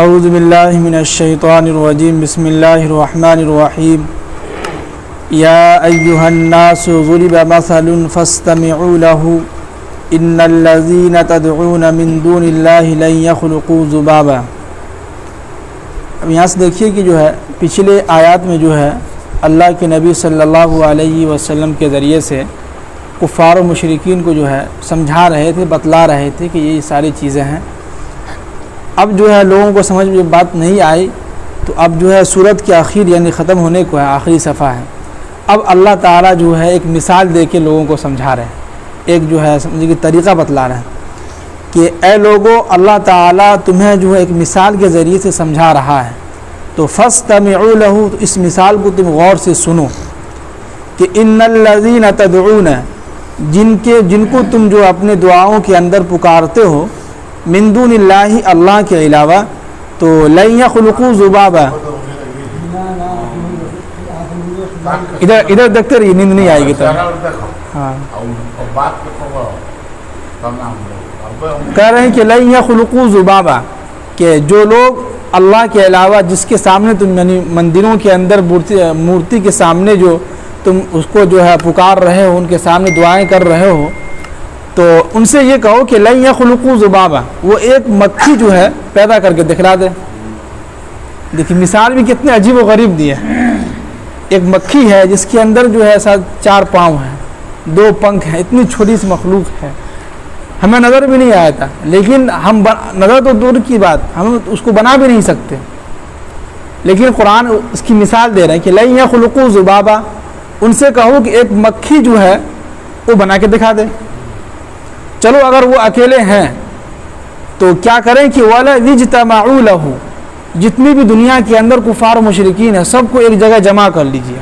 اعوذ باللہ من الشیطان الرجیم بسم اللہ الرحمن الرحیم یا ایہا الناس ضرب مثل فاستمعوا له ان الذین تدعون من دون اللہ لن يخلقوا ذبابا۔ اب یہاں سے دیکھیے کہ جو ہے پچھلے آیات میں جو ہے اللہ کے نبی صلی اللہ علیہ وسلم کے ذریعے سے کفار و مشرکین کو جو ہے سمجھا رہے تھے، بتلا رہے تھے کہ یہ ساری چیزیں ہیں۔ اب جو ہے لوگوں کو سمجھ میں بات نہیں آئی تو اب جو ہے سورت کے آخر یعنی ختم ہونے کو ہے، آخری صفحہ ہے۔ اب اللہ تعالیٰ جو ہے ایک مثال دے کے لوگوں کو سمجھا رہے ہیں، ایک جو ہے سمجھے کہ طریقہ بتلا رہے ہیں کہ اے لوگو، اللہ تعالیٰ تمہیں جو ہے ایک مثال کے ذریعے سے سمجھا رہا ہے، تو فاستمعوا له، تو اس مثال کو تم غور سے سنو کہ ان الذین تدعون، جن کو تم جو اپنے دعاؤں کے اندر پکارتے ہو، من دون اللہ، اللہ کے علاوہ، تو لن یخلقوا ذبابا۔ ادھر دیکھتے رہیے، نیند نہیں آئے گی تو ہاں کہہ رہے ہیں کہ لن یخلقوا ذبابا، کہ جو لوگ اللہ کے علاوہ جس کے سامنے تم یعنی مندروں کے اندر مورتی کے سامنے جو تم اس کو جو ہے پکار رہے ہو، ان کے سامنے دعائیں کر رہے ہو، تو ان سے یہ کہو کہ لن یخلقوا ذبابا، وہ ایک مکھی جو ہے پیدا کر کے دکھلا دے۔ دیکھیے مثال بھی کتنے عجیب و غریب دی ہے۔ ایک مکھی ہے جس کے اندر جو ہے ایسا 4 پاؤں ہیں، 2 پنکھ ہیں، اتنی چھوٹی سی مخلوق ہے، ہمیں نظر بھی نہیں آیا تھا، لیکن ہم نظر تو دور کی بات، ہم اس کو بنا بھی نہیں سکتے، لیکن قرآن اس کی مثال دے رہے ہیں کہ لن یخلقوا ذبابا، ان سے کہو کہ ایک مکھی جو ہے وہ بنا کے دکھا دے۔ چلو اگر وہ اکیلے ہیں تو کیا کریں کہ وَلَوِ اجْتَمَعُوا لَهُ، جتنی بھی دنیا کے اندر کفار و مشرکین ہیں سب کو ایک جگہ جمع کر لیجیے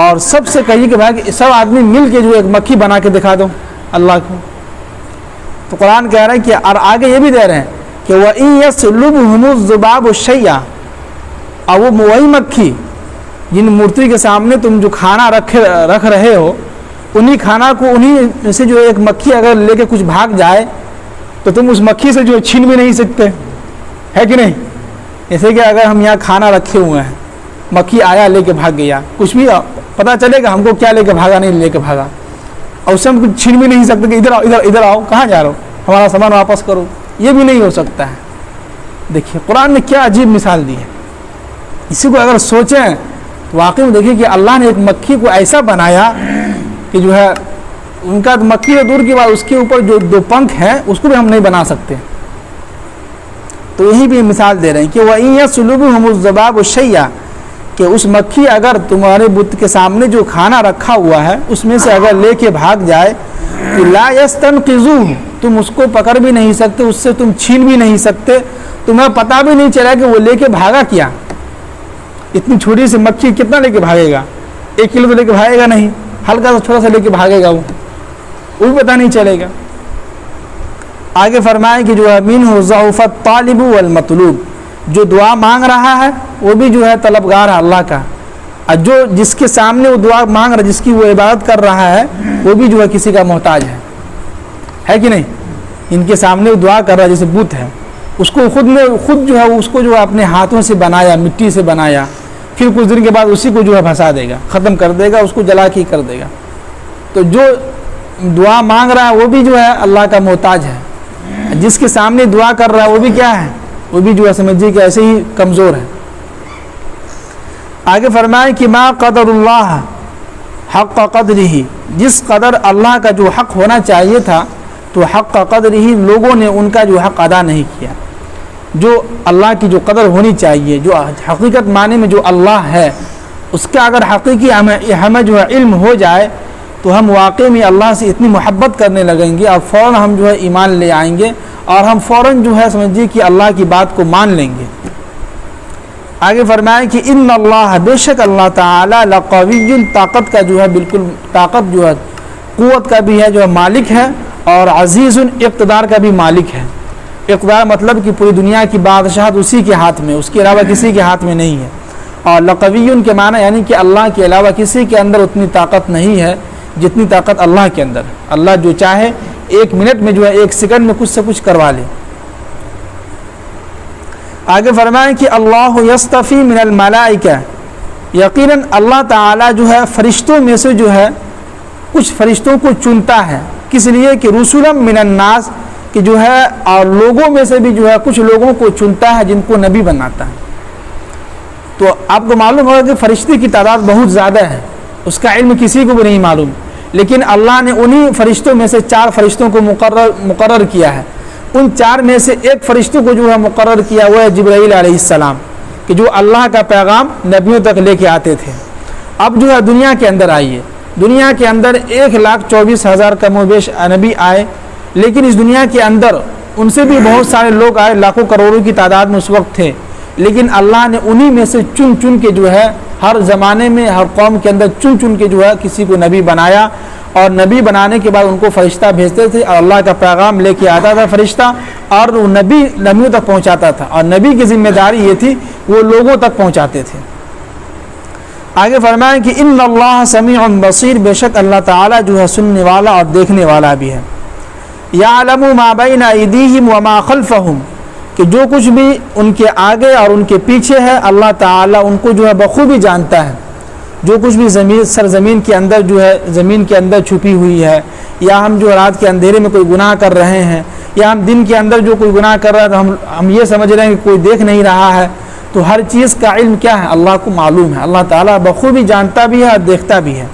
اور سب سے کہیے کہ بھائی کہ سب آدمی مل کے جو ایک مکھی بنا کے دکھا دو اللہ کو۔ تو قرآن کہہ رہے ہیں کہ اور آگے یہ بھی دے رہے ہیں کہ وَإِن يَسْلُبْهُمُ الذُّبَابُ شَيْئًا، اور وہ وہی مکھی جن مورتی کے سامنے تم جو کھانا رکھ رہے ہو، انہی کھانا کو انہی میں سے جو ایک مکھی اگر لے کے کچھ بھاگ جائے تو تم اس مکھی سے جو چھین بھی نہیں سکتے، ہے کہ نہیں؟ جیسے کہ اگر ہم یہاں کھانا رکھے ہوئے ہیں، مکھی آیا لے کے بھاگ گیا، کچھ بھی پتہ چلے گا ہم کو کیا لے کے بھاگا نہیں لے کے بھاگا، اور اس سے ہم کچھ چھین بھی نہیں سکتے کہ ادھر آؤ کہاں جا رہے ہو، ہمارا سامان واپس کرو، یہ بھی نہیں ہو سکتا ہے۔ دیکھیے قرآن نے کیا عجیب مثال دی ہے، اسی کو اگر سوچیں تو واقعی میں دیکھیے کہ اللہ نے ایک مکھی کو ایسا بنایا کہ جو ہے ان کا مکھی اور دور کی بات، اس کے اوپر جو 2 پنکھ ہیں اس کو بھی ہم نہیں بنا سکتے۔ تو یہی بھی مثال دے رہے ہیں کہ وَإِن يَسْلُبْهُمُ الذُّبَابُ شَيْئًا، کہ اس مکھی اگر تمہارے بت کے سامنے جو کھانا رکھا ہوا ہے اس میں سے اگر لے کے بھاگ جائے تو لَا يَسْتَنْقِذُوهُ، تم اس کو پکڑ بھی نہیں سکتے، اس سے تم چھین بھی نہیں سکتے، تمہیں پتہ بھی نہیں چلا کہ وہ لے کے بھاگا کیا۔ اتنی چھوٹی سی مکھی کتنا لے کے بھاگے گا؟ 1 کلو تو لے کے بھاگے گا نہیں، ہلکا سا چھوٹا سا لے کے بھاگے گا، وہ بھی پتہ نہیں چلے گا۔ آگے فرمائے کہ جو ہے منہ ضعف الطالب والمطلوب، جو دعا مانگ رہا ہے وہ بھی جو ہے طلبگار ہے اللہ کا، اور جو جس کے سامنے وہ دعا مانگ رہا ہے، جس کی وہ عبادت کر رہا ہے، وہ بھی جو ہے کسی کا محتاج ہے کہ نہیں؟ ان کے سامنے وہ دعا کر رہا ہے جیسے بت ہے، اس کو خود جو ہے اس کو جو ہے اپنے ہاتھوں سے بنایا، مٹی سے بنایا، پھر کچھ دن کے بعد اسی کو جو ہے پھنسا دے گا، ختم کر دے گا، اس کو جلا کے کر دے گا۔ تو جو دعا مانگ رہا ہے وہ بھی جو ہے اللہ کا محتاج ہے، جس کے سامنے دعا کر رہا ہے وہ بھی کیا ہے؟ وہ بھی جو ہے سمجھیے کہ ایسے ہی کمزور ہے۔ آگے فرمائے کہ ما قدر اللہ حق قدرہ، جس قدر اللہ کا جو حق ہونا چاہیے تھا تو حق قدرہ لوگوں نے ان کا جو حق ادا نہیں کیا۔ جو اللہ کی جو قدر ہونی چاہیے، جو حقیقت معنی میں جو اللہ ہے اس کا اگر حقیقی ہمیں جو ہے علم ہو جائے تو ہم واقعی میں اللہ سے اتنی محبت کرنے لگیں گے اور فوراً ہم جو ہے ایمان لے آئیں گے اور ہم فوراً جو ہے سمجھیے کہ اللہ کی بات کو مان لیں گے۔ آگے فرمائے کہ ان اللہ، بے شک اللہ تعالی لقوی، طاقت کا جو ہے بالکل طاقت جو ہے قوت کا بھی ہے جو ہے مالک ہے، اور عزیز، اقتدار کا بھی مالک ہے۔ اقتدار مطلب کہ پوری دنیا کی بادشاہت اسی کے ہاتھ میں، اس کے علاوہ کسی کے ہاتھ میں نہیں ہے، اور لقوی کے معنی یعنی کہ اللہ کے علاوہ کسی کے اندر اتنی طاقت نہیں ہے جتنی طاقت اللہ کے اندر ہے۔ اللہ جو چاہے 1 منٹ میں جو ہے 1 سیکنڈ میں کچھ سے کچھ کروا لے۔ آگے فرمائیں کہ اللہ یصطفی من الملائکہ، یقیناً اللہ تعالیٰ جو ہے فرشتوں میں سے جو ہے کچھ فرشتوں کو چنتا ہے، کس لیے کہ رسلا من الناس، کہ جو ہے اور لوگوں میں سے بھی جو ہے کچھ لوگوں کو چنتا ہے جن کو نبی بناتا ہے۔ تو آپ کو معلوم ہوگا کہ فرشتے کی تعداد بہت زیادہ ہے، اس کا علم کسی کو بھی نہیں معلوم، لیکن اللہ نے انہی فرشتوں میں سے 4 فرشتوں کو مقرر کیا ہے۔ ان 4 میں سے ایک فرشتوں کو جو ہے مقرر کیا وہ ہے جبرائیل علیہ السلام، کہ جو اللہ کا پیغام نبیوں تک لے کے آتے تھے۔ اب جو ہے دنیا کے اندر آئیے، دنیا کے اندر 1,24,000 کم و بیش نبی آئے، لیکن اس دنیا کے اندر ان سے بھی بہت سارے لوگ آئے، لاکھوں کروڑوں کی تعداد میں اس وقت تھے، لیکن اللہ نے انہی میں سے چن کے جو ہے ہر زمانے میں ہر قوم کے اندر چن کے جو ہے کسی کو نبی بنایا، اور نبی بنانے کے بعد ان کو فرشتہ بھیجتے تھے اور اللہ کا پیغام لے کے آتا تھا فرشتہ، اور وہ نبیوں تک پہنچاتا تھا، اور نبی کی ذمہ داری یہ تھی وہ لوگوں تک پہنچاتے تھے۔ آگے فرمائیں کہ ان اللہ سمیع بصیر، بے شک اللہ تعالیٰ جو ہے سننے والا اور دیکھنے والا بھی ہے۔ یعلم ما بین ایدیہم وما خلفہم، کہ جو کچھ بھی ان کے آگے اور ان کے پیچھے ہے اللہ تعالیٰ ان کو جو ہے بخوبی جانتا ہے۔ جو کچھ بھی سرزمین کے اندر جو ہے زمین کے اندر چھپی ہوئی ہے، یا ہم جو رات کے اندھیرے میں کوئی گناہ کر رہے ہیں، یا ہم دن کے اندر جو کوئی گناہ کر رہا ہے تو ہم یہ سمجھ رہے ہیں کہ کوئی دیکھ نہیں رہا ہے، تو ہر چیز کا علم کیا ہے؟ اللہ کو معلوم ہے، اللہ تعالیٰ بخوبی جانتا بھی ہے اور دیکھتا بھی ہے۔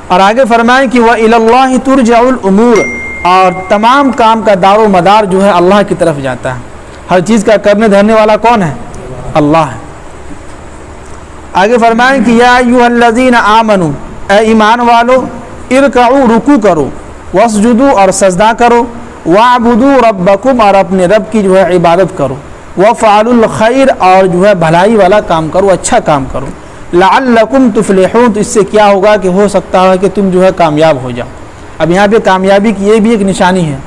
اور آگے فرمائیں کہ وَإِلَى اللَّهِ تُرْجَعُ الْأُمُورُ، اور تمام کام کا دار و مدار جو ہے اللہ کی طرف جاتا ہے، ہر چیز کا کرنے دھرنے والا کون ہے؟ اللہ ہے۔ آگے فرمائیں کہ یا ایھا الذین آمنوا، اے ایمان والو، ارکعوا، رکوع کرو، واسجدوا، اور سجدہ کرو، واعبدوا ربکم، اور اپنے رب کی جو ہے عبادت کرو، وفعلوا الخیر، اور جو ہے بھلائی والا کام کرو، اچھا کام کرو، لعلکم تفلحون، تو اس سے کیا ہوگا کہ ہو سکتا ہے کہ تم جو ہے کامیاب ہو جاؤ۔ اب یہاں پہ کامیابی کی یہ بھی ایک نشانی ہے۔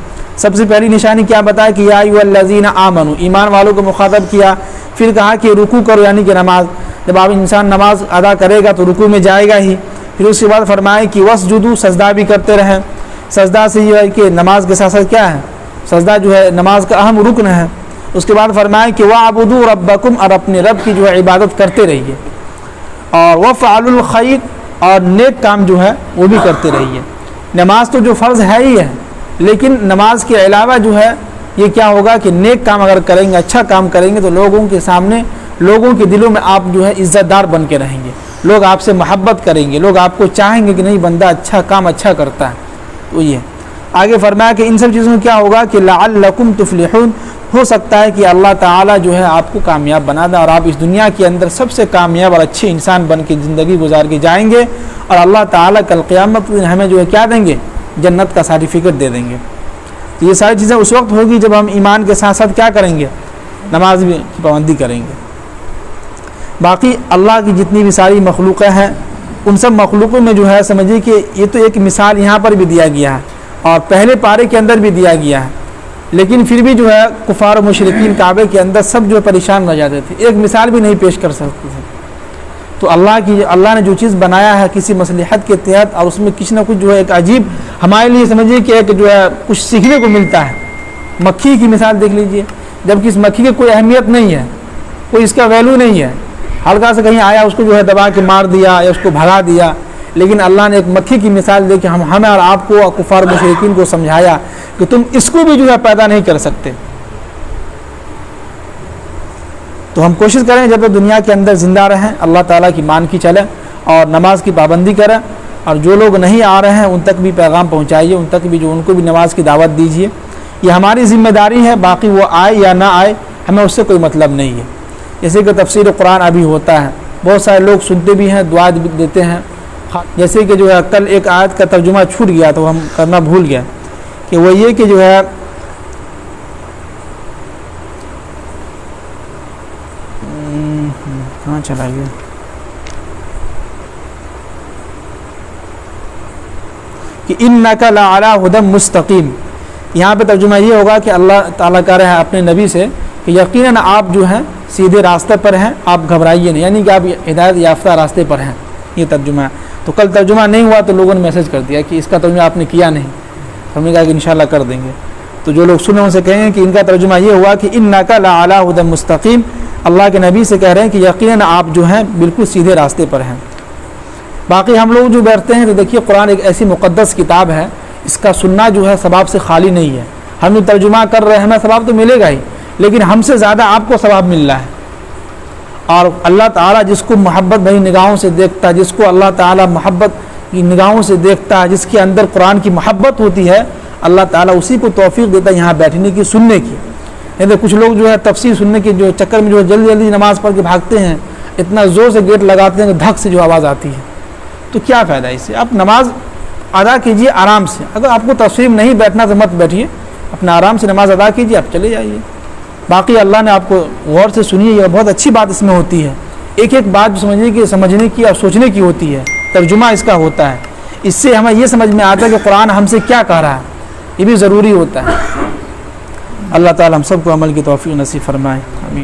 سب سے پہلی نشانی کیا بتایا کہ یا ایھا الذین آمنوا، ایمان والوں کو مخاطب کیا، پھر کہا کہ رکوع کرو، یعنی کہ نماز، جب آپ انسان نماز ادا کرے گا تو رکوع میں جائے گا ہی، پھر اس کے بعد فرمائے کہ واسجدوا، سجدہ بھی کرتے رہیں۔ سجدہ سے یہ ہے کہ نماز کے ساتھ ساتھ کیا ہے؟ سجدہ جو ہے نماز کا اہم رکن ہے۔ اس کے بعد فرمائے کہ واعبدوا ربکم، اور اپنے رب کی جو ہے عبادت کرتے رہیے، اور وفعلوا الخیر، اور نیک کام جو ہے وہ بھی کرتے رہیے۔ نماز تو جو فرض ہے ہی ہے، لیکن نماز کے علاوہ جو ہے یہ کیا ہوگا کہ نیک کام اگر کریں گے، اچھا کام کریں گے، تو لوگوں کے سامنے، لوگوں کے دلوں میں آپ جو ہے عزت دار بن کے رہیں گے، لوگ آپ سے محبت کریں گے، لوگ آپ کو چاہیں گے کہ نہیں بندہ اچھا کام اچھا کرتا ہے۔ تو یہ آگے فرمایا کہ ان سب چیزوں میں کیا ہوگا کہ لعلکم تفلحون، ہو سکتا ہے کہ اللہ تعالیٰ جو ہے آپ کو کامیاب بنا دے، اور آپ اس دنیا کے اندر سب سے کامیاب اور اچھے انسان بن کے زندگی گزار کے جائیں گے، اور اللہ تعالیٰ کل قیامت کے دن ہمیں جو ہے کیا دیں گے؟ جنت کا سرٹیفکیٹ دے دیں گے۔ تو یہ ساری چیزیں اس وقت ہوگی جب ہم ایمان کے ساتھ ساتھ کیا کریں گے؟ نماز بھی کی پابندی کریں گے۔ باقی اللہ کی جتنی بھی ساری مخلوقیں ہیں، ان سب مخلوقوں میں جو ہے سمجھیے کہ یہ تو ایک مثال یہاں پر بھی دیا گیا ہے اور پہلے پارے کے اندر بھی دیا گیا ہے، لیکن پھر بھی جو ہے کفار و مشرکین کعبے کے اندر سب جو پریشان رہ جاتے تھے، ایک مثال بھی نہیں پیش کر سکتے تھے۔ تو اللہ نے جو چیز بنایا ہے کسی مصلحت کے تحت، اور اس میں کچھ نہ کچھ جو ہے ایک عجیب ہمارے لیے سمجھیے کہ ایک جو ہے کچھ سیکھنے کو ملتا ہے۔ مکھی کی مثال دیکھ لیجئے، جبکہ اس مکھی کی کوئی اہمیت نہیں ہے، کوئی اس کا ویلو نہیں ہے، ہلکا سے کہیں آیا اس کو جو ہے دبا کے مار دیا یا اس کو بھگا دیا، لیکن اللہ نے ایک مکھی کی مثال دے کے ہمیں اور آپ کو اور کفار مشرکین کو سمجھایا کہ تم اس کو بھی جو ہے پیدا نہیں کر سکتے۔ تو ہم کوشش کریں جب دنیا کے اندر زندہ رہیں، اللہ تعالیٰ کی مان کی چلیں اور نماز کی پابندی کریں، اور جو لوگ نہیں آ رہے ہیں ان تک بھی پیغام پہنچائیے، ان تک بھی جو ان کو بھی نماز کی دعوت دیجیے۔ یہ ہماری ذمہ داری ہے، باقی وہ آئے یا نہ آئے ہمیں اس سے کوئی مطلب نہیں ہے۔ جیسے کہ تفسیر قرآن ابھی ہوتا ہے، بہت سارے لوگ سنتے بھی ہیں، دعا بھی دیتے ہیں۔ جیسے کہ جو ہے کل ایک آیت کا ترجمہ چھوٹ گیا تو ہم کرنا بھول گیا، کہ وہ یہ کہ جو ہے کہاں چلا گیا، کہ انک لعلی ھدی مستقیم۔ یہاں پہ ترجمہ یہ ہوگا کہ اللہ تعالیٰ کہہ رہے ہیں اپنے نبی سے کہ یقیناً آپ جو ہیں سیدھے راستے پر ہیں، آپ گھبرائیے نہیں، یعنی کہ آپ ہدایت یافتہ راستے پر ہیں، یہ ترجمہ ہے۔ تو کل ترجمہ نہیں ہوا تو لوگوں نے میسج کر دیا کہ اس کا ترجمہ آپ نے کیا نہیں، ہم نے کہا کہ انشاءاللہ کر دیں گے۔ تو جو لوگ سنے ان سے کہیں کہ ان کا ترجمہ یہ ہوا کہ انک لعلی ھدی مستقیم، اللہ کے نبی سے کہہ رہے ہیں کہ یقیناً آپ جو ہیں بالکل سیدھے راستے پر ہیں۔ باقی ہم لوگ جو بیٹھتے ہیں تو دیکھیے قرآن ایک ایسی مقدس کتاب ہے، اس کا سننا جو ہے ثواب سے خالی نہیں ہے۔ ہم جو ترجمہ کر رہے ہیں ہمیں ثواب تو ملے گا ہی، لیکن ہم سے زیادہ آپ کو ثواب مل رہا ہے۔ اور اللہ تعالیٰ جس کو محبت بھری نگاہوں سے دیکھتا ہے، جس کو اللہ تعالیٰ محبت کی نگاہوں سے دیکھتا ہے، جس کے اندر قرآن کی محبت ہوتی ہے، اللہ تعالیٰ اسی کو توفیق دیتا ہے یہاں بیٹھنے کی، سننے کی۔ نہیں تو کچھ لوگ جو ہے تفسیر سننے کے جو چکر میں جو ہے جلدی جلدی نماز پڑھ کے بھاگتے ہیں، اتنا زور سے گیٹ لگاتے ہیں کہ دھک سے جو آواز آتی ہے، تو کیا فائدہ اس سے؟ آپ نماز ادا کیجئے آرام سے، اگر آپ کو تفسیر نہیں بیٹھنا تو مت بیٹھیے، اپنا آرام سے نماز ادا کیجئے، آپ چلے جائیے۔ باقی اللہ نے آپ کو غور سے سنیے، یہ بہت اچھی بات اس میں ہوتی ہے، ایک ایک بات جو سمجھنے کی اور سوچنے کی ہوتی ہے، ترجمہ اس کا ہوتا ہے، اس سے ہمیں یہ سمجھ میں آتا ہے کہ قرآن ہم سے کیا کہہ رہا ہے، یہ بھی ضروری ہوتا ہے۔ اللہ تعالی ہم سب کو عمل کی توفیق نصیب فرمائے۔